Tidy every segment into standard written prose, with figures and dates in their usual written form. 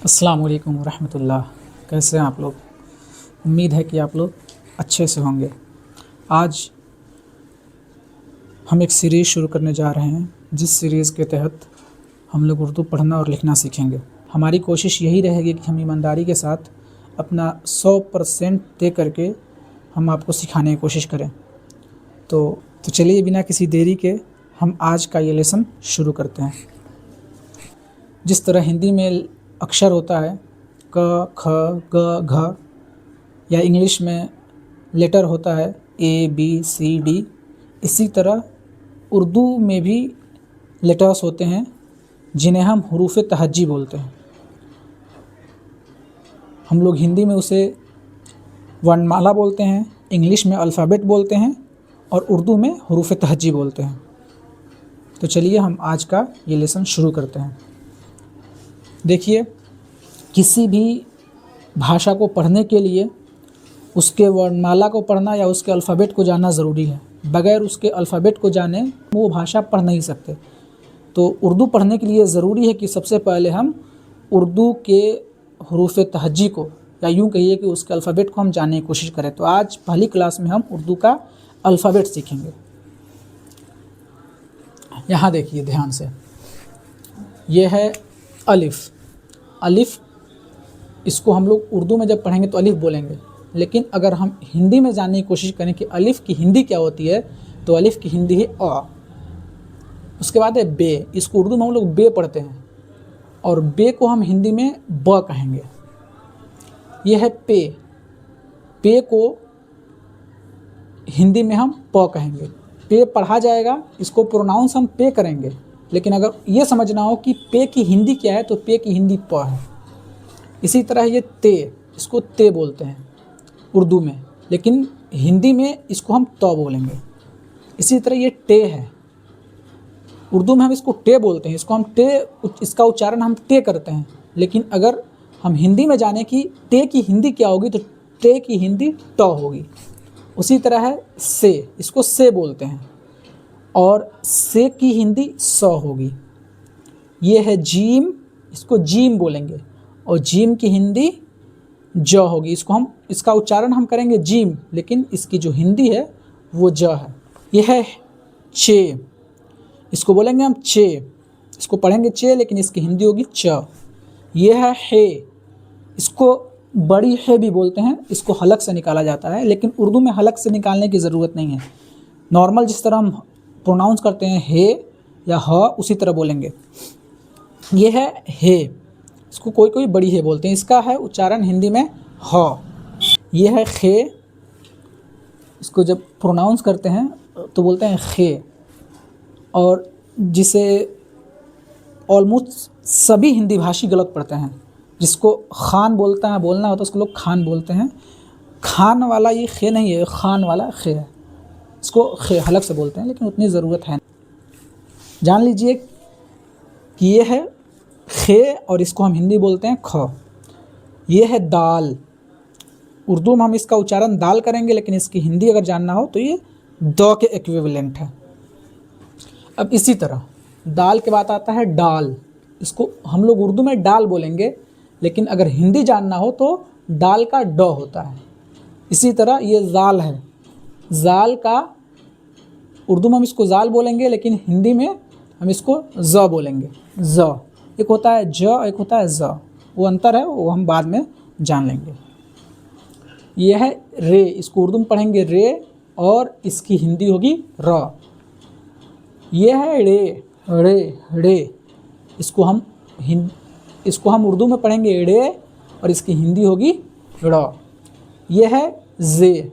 अस्सलाम वालेकुम रहमतुल्लाह। कैसे हैं आप लोग? उम्मीद है कि आप लोग अच्छे से होंगे। आज हम एक सीरीज़ शुरू करने जा रहे हैं, जिस सीरीज़ के तहत हम लोग उर्दू पढ़ना और लिखना सीखेंगे। हमारी कोशिश यही रहेगी कि हम ईमानदारी के साथ अपना 100% दे करके हम आपको सिखाने की कोशिश करें। तो चलिए बिना किसी देरी के हम आज का ये लेसन शुरू करते हैं। जिस तरह हिंदी में अक्षर होता है क, ख, ग, घ, या इंग्लिश में लेटर होता है A, B, C, D, इसी तरह उर्दू में भी लेटर्स होते हैं जिन्हें हम हरूफ तहज्जी बोलते हैं। हम लोग हिंदी में उसे वर्णमाला बोलते हैं, इंग्लिश में अल्फ़ाबेट बोलते हैं और उर्दू में हरूफ तहज्जी बोलते हैं। तो चलिए हम आज का ये लेसन शुरू करते हैं। देखिए, किसी भी भाषा को पढ़ने के लिए उसके वर्णमाला को पढ़ना या उसके अल्फ़ाबेट को जानना ज़रूरी है। बगैर उसके अल्फ़ाबेट को जाने वो भाषा पढ़ नहीं सकते। तो उर्दू पढ़ने के लिए ज़रूरी है कि सबसे पहले हम उर्दू के हरूफ तहज्जी को, या यूँ कहिए कि उसके अल्फ़ाबेट को हम जानने की कोशिश करें। तो आज पहली क्लास में हम उर्दू का अल्फ़ाबेट सीखेंगे। यहाँ देखिए ध्यान से, ये है अलिफ़। अलिफ़, इसको हम लोग उर्दू में जब पढ़ेंगे तो अलिफ़ बोलेंगे, लेकिन अगर हम हिंदी में जानने की कोशिश करें कि अलिफ़ की हिंदी क्या होती है, तो अलिफ़ की हिंदी है अ। उसके बाद है बे। इसको उर्दू में हम लोग बे पढ़ते हैं और बे को हम हिंदी में ब कहेंगे। यह है पे। पे को हिंदी में हम प कहेंगे। पे पढ़ा जाएगा, इसको प्रोनाउंस हम पे करेंगे, लेकिन अगर ये समझना हो कि पे की हिंदी क्या है तो पे की हिंदी प है। इसी तरह ये ते, इसको ते बोलते हैं उर्दू में, लेकिन हिंदी में इसको हम त बोलेंगे। इसी तरह ये टे है, उर्दू में हम इसको टे बोलते हैं, इसको हम टे, इसका उच्चारण हम टे करते हैं, लेकिन अगर हम हिंदी में जाने कि टे की हिंदी क्या होगी तो टे की हिंदी ट होगी। उसी तरह है से, इसको से बोलते हैं और से की हिंदी स होगी। ये है जीम, इसको जीम बोलेंगे और जीम की हिंदी ज होगी। इसका उच्चारण हम करेंगे जीम, लेकिन इसकी जो हिंदी है वो ज है। यह है चे, इसको बोलेंगे हम चे, इसको पढ़ेंगे चे, लेकिन इसकी हिंदी होगी च। यह है हे, इसको बड़ी है भी बोलते हैं, इसको हलक से निकाला जाता है, लेकिन उर्दू में हलक से निकालने की ज़रूरत नहीं है। नॉर्मल जिस तरह हम प्रोनाउंस करते हैं हे या ह, उसी तरह बोलेंगे। यह है हे, इसको कोई कोई बड़ी है बोलते हैं, इसका है उच्चारण हिंदी में ह। यह है खे, इसको जब प्रोनाउंस करते हैं तो बोलते हैं खे, और जिसे ऑलमोस्ट सभी हिंदी भाषी गलत पढ़ते हैं। जिसको खान बोलना होता है उसको लोग खान बोलते हैं। खान वाला ये खे नहीं है, खान वाला खे है, इसको खे हलक से बोलते हैं, लेकिन उतनी ज़रूरत है नहीं। जान लीजिए कि ये है खे और इसको हम हिंदी बोलते हैं ख। ये है दाल, उर्दू में हम इसका उच्चारण दाल करेंगे, लेकिन इसकी हिंदी अगर जानना हो तो ये द के इक्विवेलेंट है। अब इसी तरह दाल के बाद आता है डाल, इसको हम लोग उर्दू में डाल बोलेंगे, लेकिन अगर हिंदी जानना हो तो डाल का ड होता है। इसी तरह ये जाल है, जाल का उर्दू में हम इसको जाल बोलेंगे, लेकिन हिंदी में हम इसको ज बोलेंगे। ज, एक होता है ज, एक होता है ज, वो अंतर है, वो हम बाद में जान लेंगे। यह है रे, इसको उर्दू में पढ़ेंगे रे और इसकी हिंदी होगी र। यह है रे, रे रे, इसको हम उर्दू में पढ़ेंगे रे और इसकी हिंदी होगी र। यह है जे,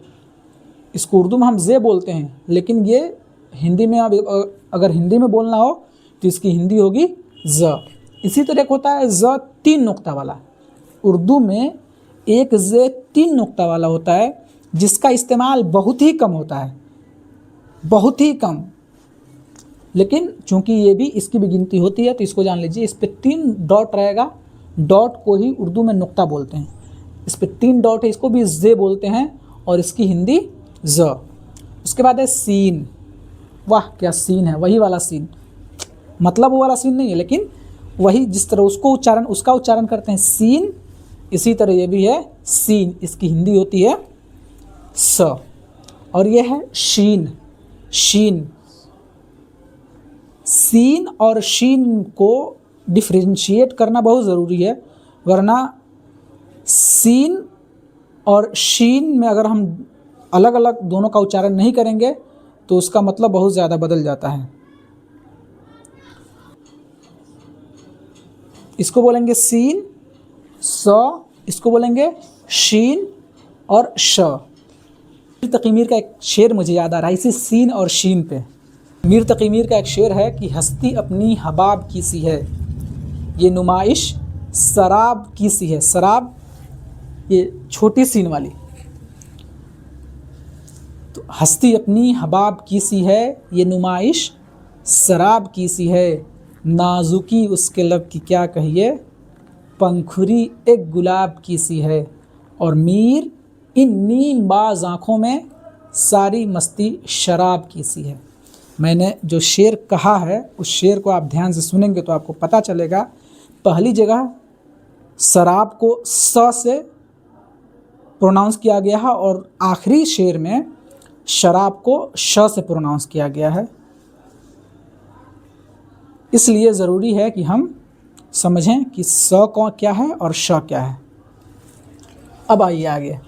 इसको उर्दू में हम जे बोलते हैं, लेकिन ये हिंदी में अगर हिंदी में बोलना हो तो इसकी हिंदी होगी ज। इसी तरह होता है ज 3 नुक्ता वाला, उर्दू में एक जे 3 नुक्ता वाला होता है, जिसका इस्तेमाल बहुत ही कम होता है, बहुत ही कम, लेकिन चूंकि ये भी इसकी भी गिनती होती है तो इसको जान लीजिए। इस पे 3 डॉट रहेगा, डॉट को ही उर्दू में नुक्ता बोलते हैं। इस पे 3 डॉट है, इसको भी जे बोलते हैं और इसकी हिंदी ज। उसके बाद है सीन, वाह क्या सीन है, वही वाला सीन, मतलब वो वाला सीन नहीं है, लेकिन वही जिस तरह उसका उच्चारण करते हैं सीन, इसी तरह ये भी है सीन, इसकी हिंदी होती है स। और ये है शीन, शीन। सीन और शीन को डिफरेंशिएट करना बहुत ज़रूरी है, वरना सीन और शीन में अगर हम अलग अलग दोनों का उच्चारण नहीं करेंगे तो उसका मतलब बहुत ज़्यादा बदल जाता है। इसको बोलेंगे सीन स, इसको बोलेंगे शीन और श। मीर तकी मीर का एक शेर मुझे याद आ रहा है इसी सीन और शीन पे। मीर तकी मीर का एक शेर है कि हस्ती अपनी हबाब की सी है, ये नुमाइश शराब की सी है। शराब ये छोटी सीन वाली। तो हस्ती अपनी हबाब की सी है, ये नुमाइश शराब की सी है। नाजुकी उसके लब की क्या कहिए, पंखुरी एक गुलाब की सी है। और मीर इन नीम बाज आँखों में सारी मस्ती शराब की सी है। मैंने जो शेर कहा है उस शेर को आप ध्यान से सुनेंगे तो आपको पता चलेगा। पहली जगह शराब को स से प्रोनाउंस किया गया है और आखिरी शेर में शराब को श से प्रोनाउंस किया गया है। इसलिए ज़रूरी है कि हम समझें कि स कौन क्या है और श क्या है। अब आइए आगे।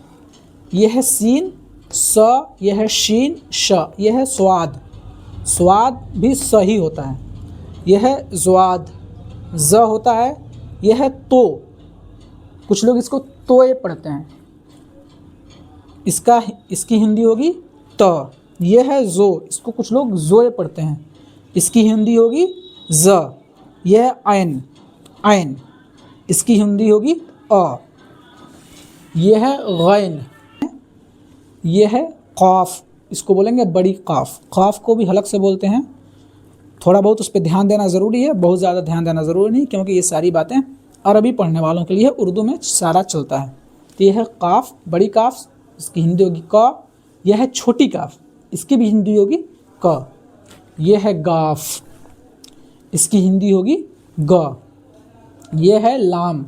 यह है सीन स, यह है शीन श, यह है स्वाद। स्वाद भी स ही होता है। यह है ज़्वाद, ज़ होता है। यह है तो, कुछ लोग इसको तोए पढ़ते हैं, इसकी हिंदी होगी त। यह है ज़ो, इसको कुछ लोग ज़ोए पढ़ते हैं, इसकी हिंदी होगी ज़। यह है ऐन, ऐन, इसकी हिंदी होगी अ। यह है गैन, यह है क़ाफ़, इसको बोलेंगे बड़ी क़ाफ़। क़ाफ़ को भी हलक से बोलते हैं। थोड़ा बहुत उस पर ध्यान देना ज़रूरी है, बहुत ज़्यादा ध्यान देना ज़रूरी नहीं, क्योंकि ये सारी बातें अरबी पढ़ने वालों के लिए उर्दू में सारा चलता है। तो यह है क़ाफ़, बड़ी क़ाफ़, इसकी हिंदी होगी क। यह है छोटी काफ़, इसकी भी हिंदी होगी क। यह है गाफ़, इसकी हिंदी होगी ग। यह है लाम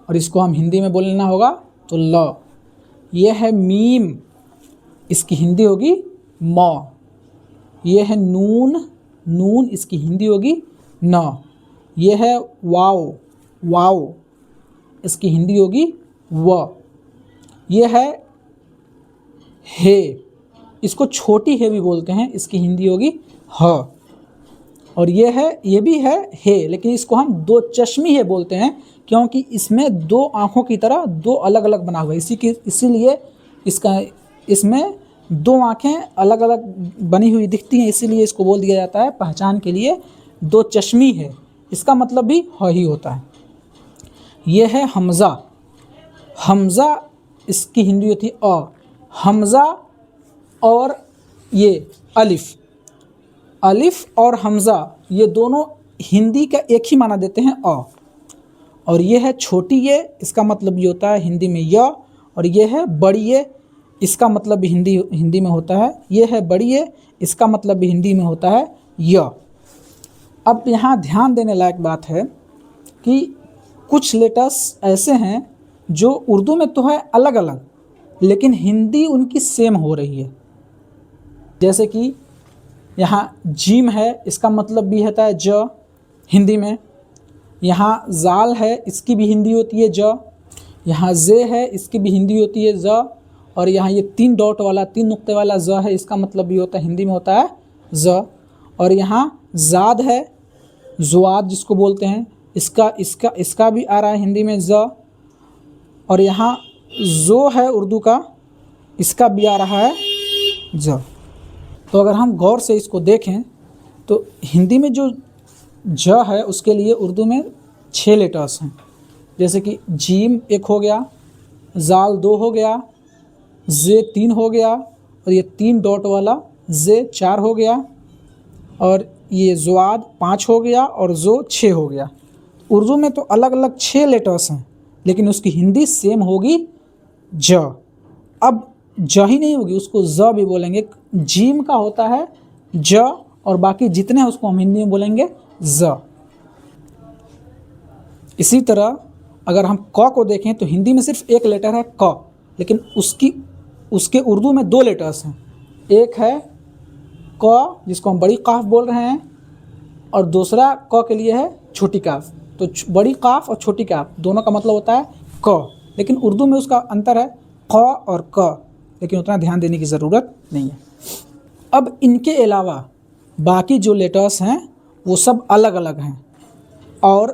और इसको हम हिंदी में बोलना होगा तो ल। यह है मीम, इसकी हिंदी होगी म। यह है नून, नून, इसकी हिंदी होगी न। यह है वाव, वाव, इसकी हिंदी होगी व। यह है हे, इसको छोटी हे भी बोलते हैं, इसकी हिंदी होगी ह। और ये भी है हे, लेकिन इसको हम दो चश्मी हे बोलते हैं, क्योंकि इसमें दो आँखों की तरह दो अलग अलग बना हुआ है। इसीलिए इसमें दो आँखें अलग अलग बनी हुई दिखती हैं, इसीलिए इसको बोल दिया जाता है पहचान के लिए दो चश्मी है। इसका मतलब भी ह ही होता है। यह है हमज़ा, हमज़ा, इसकी हिंदी होती है अ। हमज़ा और ये अलिफ़, अलिफ़ और हमज़ा ये दोनों हिंदी का एक ही माना देते हैं अ। और ये है छोटी ये, इसका मतलब ये होता है हिंदी में य। और ये है बड़ी ये, इसका मतलब भी हिंदी में होता है। ये है बड़ी ये, इसका मतलब भी हिंदी में होता है य। अब यहाँ ध्यान देने लायक बात है कि कुछ लेटर्स ऐसे हैं जो उर्दू में तो है अलग अलग, लेकिन हिंदी उनकी सेम हो रही है। जैसे कि यहाँ जीम है, इसका मतलब भी होता है ज हिंदी में। यहाँ जाल है, इसकी भी हिंदी होती है ज। यहाँ जे है, इसकी भी हिंदी होती है ज। और यहाँ ये 3 डॉट वाला 3 नुक्ते वाला ज है, इसका मतलब भी होता है हिंदी में होता है ज। और यहाँ ज़ाद है, ज़ुआद जिसको बोलते हैं, इसका भी आ रहा है हिंदी में ज। और यहाँ जो है उर्दू का, इसका भी आ रहा है ज। तो अगर हम गौर से इसको देखें तो हिंदी में जो ज है उसके लिए उर्दू में 6 लेटर्स हैं। जैसे कि जीम 1 हो गया, जाल 2 हो गया, जे 3 हो गया, और ये 3 डॉट वाला जे 4 हो गया, और ये ज़ुआद 5 हो गया, और जो 6 हो गया। उर्दू में तो अलग अलग 6 लेटर्स हैं, लेकिन उसकी हिंदी सेम होगी ज। अब ज ही नहीं होगी, उसको ज भी बोलेंगे। जीम का होता है ज, और बाकी जितने हैं उसको हम हिंदी में बोलेंगे ज। इसी तरह अगर हम क को देखें तो हिंदी में सिर्फ एक लेटर है क, लेकिन उसके उर्दू में 2 लेटर्स हैं। एक है क जिसको हम बड़ी काफ बोल रहे हैं, और दूसरा क के लिए है छोटी काफ। तो बड़ी काफ और छोटी काफ दोनों का मतलब होता है क, लेकिन उर्दू में उसका अंतर है क और क, लेकिन उतना ध्यान देने की ज़रूरत नहीं है। अब इनके अलावा बाकी जो लेटर्स हैं वो सब अलग अलग हैं, और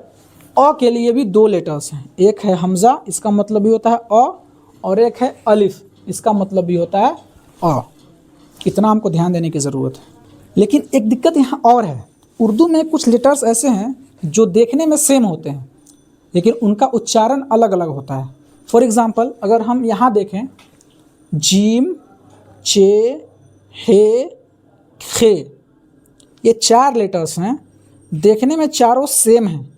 अ के लिए भी 2 लेटर्स हैं। एक है हमज़ा, इसका मतलब भी होता है अ, और एक है अलिफ, इसका मतलब भी होता है अ। इतना हमको ध्यान देने की ज़रूरत है। लेकिन एक दिक्कत यहाँ और है, उर्दू में कुछ लेटर्स ऐसे हैं जो देखने में सेम होते हैं लेकिन उनका उच्चारण अलग अलग होता है। फॉर एग्ज़ाम्पल अगर हम यहाँ देखें, जीम, चे, हे, खे, ये 4 लेटर्स हैं, देखने में चारों सेम हैं,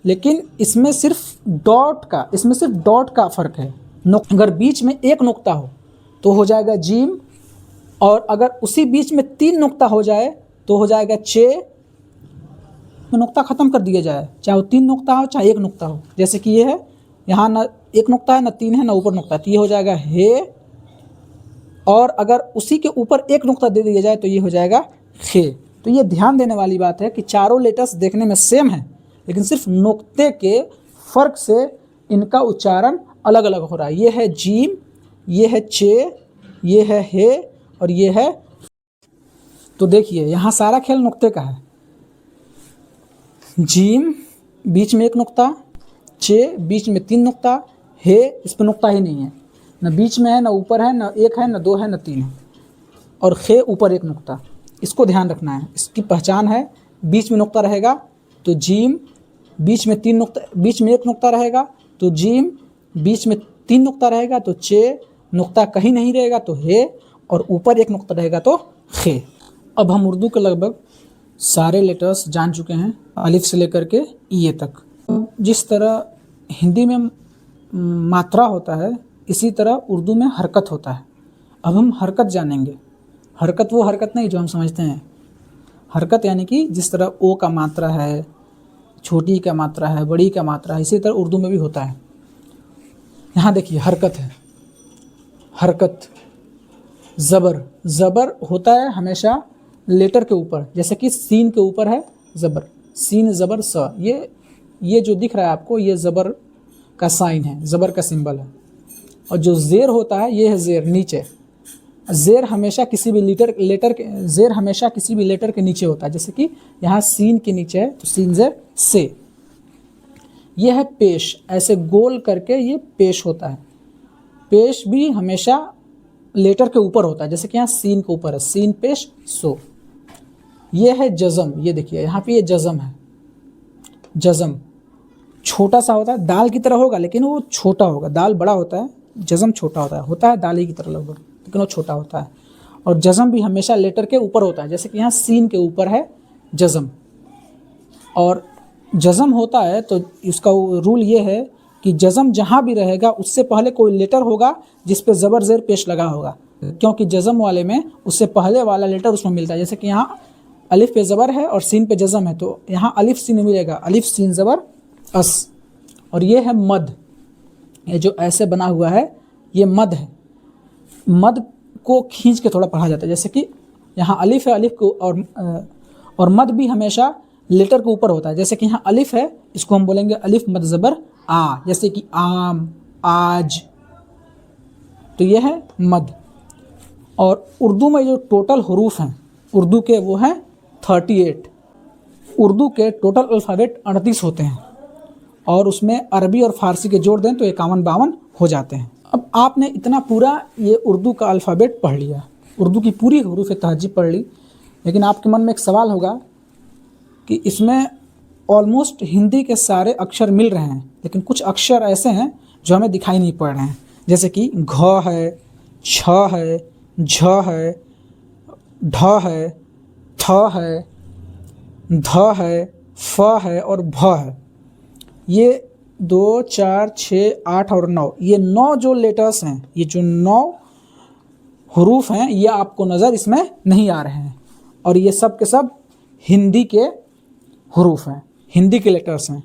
लेकिन इसमें सिर्फ डॉट का फ़र्क है। अगर बीच में एक नुक्ता हो तो हो जाएगा जीम, और अगर उसी बीच में 3 नुक्ता हो जाए तो हो जाएगा चे। में नुक्ता ख़त्म कर दिया जाए, चाहे वो 3 नुक्ता हो चाहे 1 नुक्ता हो, जैसे कि ये है, यहाँ ना 1 नुक्ता है ना 3 है ना ऊपर नुक्ता है, तो ये हो जाएगा हे। और अगर उसी के ऊपर 1 नुक्ता दे दिया जाए तो ये हो जाएगा खे। तो ये ध्यान देने वाली बात है कि चारों लेटर्स देखने में सेम हैं, लेकिन सिर्फ नुक्ते के फ़र्क से इनका उच्चारण अलग अलग हो रहा है। ये है जीम, ये है चे, ये है हे, और ये है। तो देखिए यहाँ सारा खेल नुक्ते का है। जीम बीच में 1 नुक्ता, चे बीच में 3 नुक्ता, हे इस पर नुक्ता ही नहीं है, न बीच में है, न ऊपर है, न 1 है, न 2 है, न 3 है, और खे ऊपर 1 नुक्ता। इसको ध्यान रखना है, इसकी पहचान है। बीच में नुक्ता रहेगा तो जीम, बीच में 3 नुक्ता, बीच में 1 नुक्ता रहेगा तो जीम, बीच में 3 नुक्ता रहेगा तो चे, नुक्ता कहीं नहीं रहेगा तो हे, और ऊपर 1 नुक्ता रहेगा तो खे। अब हम उर्दू के लगभग सारे लेटर्स जान चुके हैं, अलिफ से लेकर के ये तक। जिस तरह हिंदी में मात्रा होता है, इसी तरह उर्दू में हरकत होता है। अब हम हरकत जानेंगे। हरकत वो हरकत नहीं जो हम समझते हैं। हरकत यानी कि जिस तरह ओ का मात्रा है, छोटी का मात्रा है, बड़ी का मात्रा है, इसी तरह उर्दू में भी होता है। यहाँ देखिए हरकत है, हरकत। ज़बर होता है हमेशा लेटर के ऊपर, जैसे कि सीन के ऊपर है ज़बर, सीन ज़बर स। ये जो दिख रहा है आपको, ये ज़बर का साइन है, ज़बर का सिंबल है। और जो ज़ेर होता है ये है ज़ेर, नीचे। ज़ेर हमेशा किसी भी लेटर के नीचे होता है, जैसे कि यहाँ सीन के नीचे है तो सीन ज़ेर से। ये है पेश, ऐसे गोल करके ये पेश होता है। पेश भी हमेशा लेटर के ऊपर होता है, जैसे कि यहाँ सीन के ऊपर है, सीन पेश सो। ये है जज़म, ये देखिए यहाँ पे ये जज़म है। जज़म छोटा सा होता है, दाल की तरह होगा लेकिन वो छोटा होगा। दाल बड़ा होता है, जज़म छोटा होता है दाल ही की तरह लगभग, लेकिन वो छोटा होता है। और जज़म भी हमेशा लेटर के ऊपर होता है, जैसे कि यहाँ सीन के ऊपर है जज़म। और जज़म होता है तो इसका रूल ये है कि जज़म जहाँ भी रहेगा उससे पहले कोई लेटर होगा जिस पे ज़बर ज़ेर पेश लगा होगा, क्योंकि जज़म वाले में उससे पहले वाला लेटर उसमें मिलता है। जैसे कि यहाँ अलिफ पे ज़बर है और सीन पे जज़म है, तो यहाँ अलिफ सीन मिलेगा, अलिफ सीन ज़बर अस। और ये है मद, ये जो ऐसे बना हुआ है ये मद है। मद को खींच के थोड़ा पढ़ा जाता है, जैसे कि यहाँ अलिफ है, अलिफ को और मद भी हमेशा लेटर के ऊपर होता है। जैसे कि यहाँ अलिफ है, इसको हम बोलेंगे अलिफ मद ज़बर आ, जैसे कि आम, आज। तो ये है मद। और उर्दू में जो टोटल हरूफ हैं उर्दू के वो हैं 38। उर्दू के टोटल अल्फ़ाबेट 38 होते हैं, और उसमें अरबी और फ़ारसी के जोड़ दें तो 51-52 हो जाते हैं। अब आपने इतना पूरा ये उर्दू का अल्फ़ाबेट पढ़ लिया, उर्दू की पूरी हरूफ तहज़ीब पढ़ ली, लेकिन आपके मन में एक सवाल होगा कि इसमें ऑलमोस्ट हिंदी के सारे अक्षर मिल रहे हैं, लेकिन कुछ अक्षर ऐसे हैं जो हमें दिखाई नहीं पड़ रहे हैं, जैसे कि घ है, छ है, झ है, ढ है, थ है, ध है, फ है और भ है। ये 2, 4, 6, 8 और 9, ये 9 जो लेटर्स हैं, ये जो 9 हरूफ हैं, ये आपको नज़र इसमें नहीं आ रहे हैं, और ये सब के सब हिंदी के हरूफ हैं, हिंदी के लेटर्स हैं।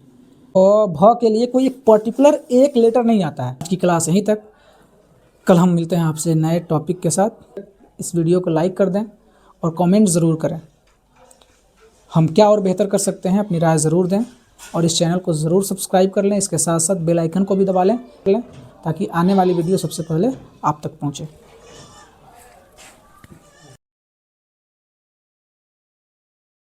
और भ के लिए कोई एक पर्टिकुलर एक लेटर नहीं आता है। आज की क्लास यहीं तक, कल हम मिलते हैं आपसे नए टॉपिक के साथ। इस वीडियो को लाइक कर दें और कमेंट ज़रूर करें। हम क्या और बेहतर कर सकते हैं अपनी राय ज़रूर दें और इस चैनल को ज़रूर सब्सक्राइब कर लें। इसके साथ साथ बेल आइकन को भी दबा लें ताकि आने वाली वीडियो सबसे पहले आप तक पहुँचे।